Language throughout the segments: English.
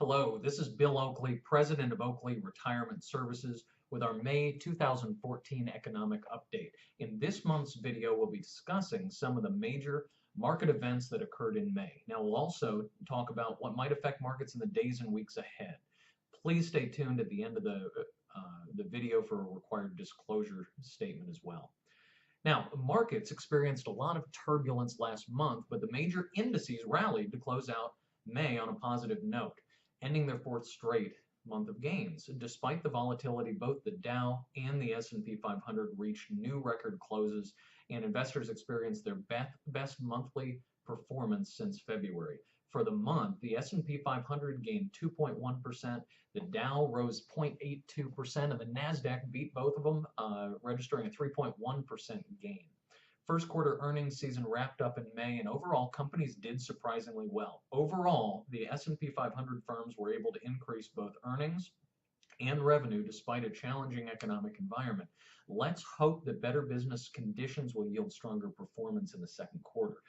Hello, this is Bill Oakley, President of Oakley Retirement Services, with our May 2014 Economic Update. In this month's video, we'll be discussing some of the major market events that occurred in May. Now, we'll also talk about what might affect markets in the days and weeks ahead. Please stay tuned at the end of the video for a required disclosure statement as well. Now, markets experienced a lot of turbulence last month, but the major indices rallied to close out May on a positive note, ending their fourth straight month of gains. Despite the volatility, both the Dow and the S&P 500 reached new record closes, and investors experienced their best monthly performance since February. For the month, the S&P 500 gained 2.1%, the Dow rose 0.82%, and the Nasdaq beat both of them, registering a 3.1% gain. First quarter earnings season wrapped up in May, and overall companies did surprisingly well. Overall, the S&P 500 firms were able to increase both earnings and revenue despite a challenging economic environment. Let's hope that better business conditions will yield stronger performance in the second quarter.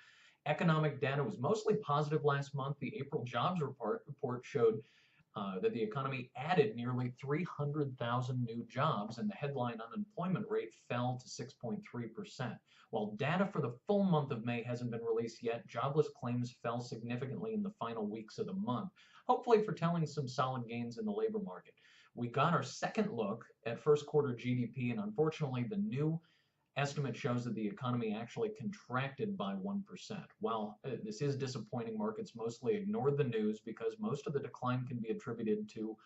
Economic data was mostly positive last month. The April jobs report showed that the economy added nearly 300,000 new jobs, and the headline unemployment rate fell to 6.3%. While data for the full month of May hasn't been released yet, jobless claims fell significantly in the final weeks of the month, hopefully foretelling some solid gains in the labor market. We got our second look at first quarter GDP, and unfortunately, the new estimate shows that the economy actually contracted by 1%. While this is disappointing, markets mostly ignored the news because most of the decline can be attributed to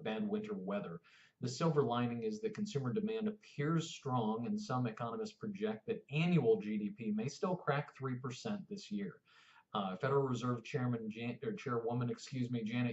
bad winter weather. The silver lining is that consumer demand appears strong, and some economists project that annual GDP may still crack 3% this year. Federal Reserve Chairwoman Janet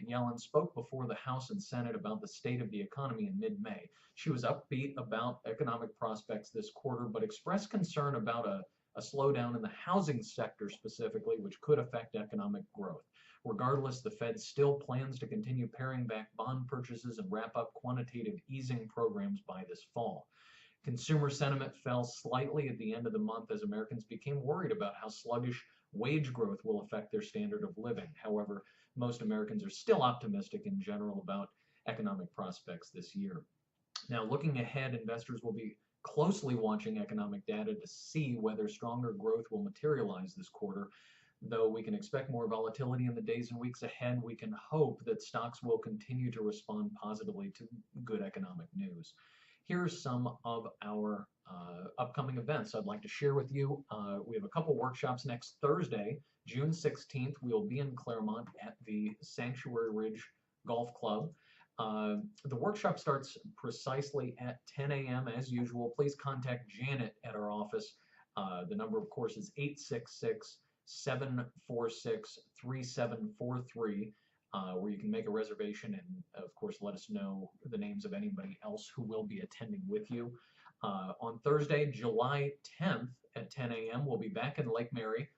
Yellen spoke before the House and Senate about the state of the economy in mid-May. She was upbeat about economic prospects this quarter, but expressed concern about a slowdown in the housing sector specifically, which could affect economic growth. Regardless, the Fed still plans to continue paring back bond purchases and wrap up quantitative easing programs by this fall. Consumer sentiment fell slightly at the end of the month as Americans became worried about how sluggish wage growth will affect their standard of living. However, most Americans are still optimistic in general about economic prospects this year. Now, looking ahead, investors will be closely watching economic data to see whether stronger growth will materialize this quarter. Though we can expect more volatility in the days and weeks ahead, we can hope that stocks will continue to respond positively to good economic news. Here are some of our upcoming events I'd like to share with you. We have a couple workshops next Thursday, June 16th. We'll be in Claremont at the Sanctuary Ridge Golf Club. The workshop starts precisely at 10 a.m. as usual. Please contact Janet at our office. The number, of course, is 866-746-3743. Where you can make a reservation and, of course, let us know the names of anybody else who will be attending with you. On Thursday, July 10th at 10 a.m., we'll be back in Lake Mary,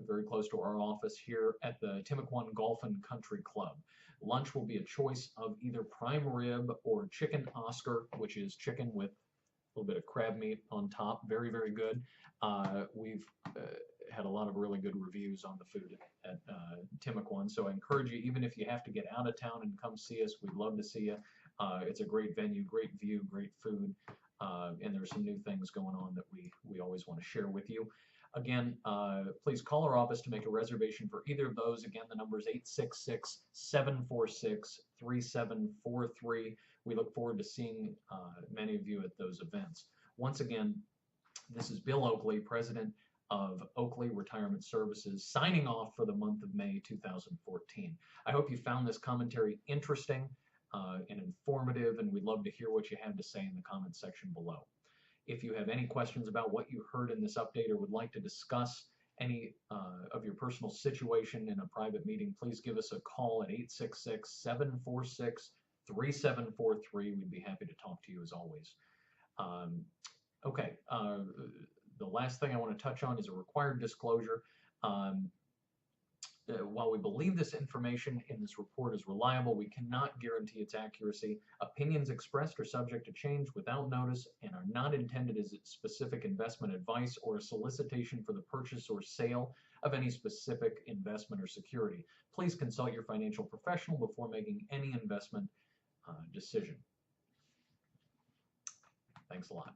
very close to our office here at the Timucuan Golf and Country Club. Lunch will be a choice of either prime rib or chicken Oscar, which is chicken with a little bit of crab meat on top. Very, very good. We've had a lot of really good reviews on the food at Timucuan, so I encourage you, even if you have to get out of town and come see us, we'd love to see you. It's a great venue, great view, great food, and there's some new things going on that we always want to share with you. Again, please call our office to make a reservation for either of those. Again, the number is 866-746-3743. We look forward to seeing many of you at those events. Once again, this is Bill Oakley, President of Oakley Retirement Services, signing off for the month of May 2014. I hope you found this commentary interesting and informative, and we'd love to hear what you have to say in the comments section below. If you have any questions about what you heard in this update or would like to discuss any of your personal situation in a private meeting, please give us a call at 866-746-3743. We'd be happy to talk to you as always. Okay. The last thing I want to touch on is a required disclosure. While we believe this information in this report is reliable, we cannot guarantee its accuracy. Opinions expressed are subject to change without notice and are not intended as specific investment advice or a solicitation for the purchase or sale of any specific investment or security. Please consult your financial professional before making any investment decision. Thanks a lot.